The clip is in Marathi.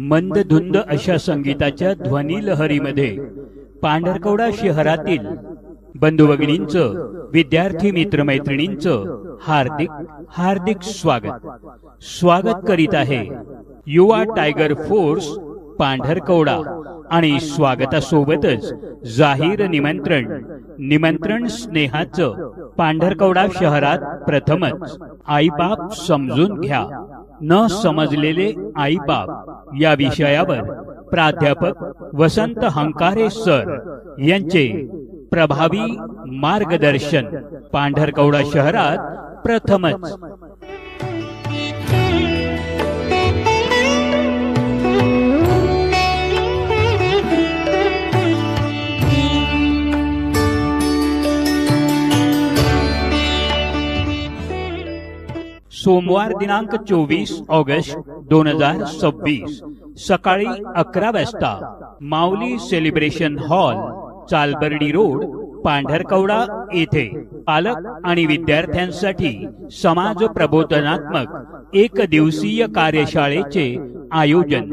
मंदधुंद अशा संगीताच्या ध्वनी लहरीमध्ये पांढरकवडा शहरातील बंधू भगिनींचं, विद्यार्थी मित्रमैत्रिणींचं हार्दिक हार्दिक स्वागत करीत आहे युवा टायगर फोर्स पांढरकवडा। आणि स्वागतासोबतच जाहीर निमंत्रण स्नेहाचं। पांढरकवडा शहरात प्रथमच आईबाप समजून घ्या, न समजलेले आईबाप या विषयावर प्राध्यापक वसंत हंकारे सर यांचे प्रभावी मार्गदर्शन पांढरकवडा शहरात प्रथमच। सोमवार दिनांक 24 ऑगस्ट 2026 सकाळी 11 वाजता माऊली सेलिब्रेशन हॉल, चालबर्डी रोड, पांढरकवडा येथे पालक आणि विद्यार्थ्यांसाठी समाज प्रबोधनात्मक एक दिवसीय कार्यशाळेचे आयोजन।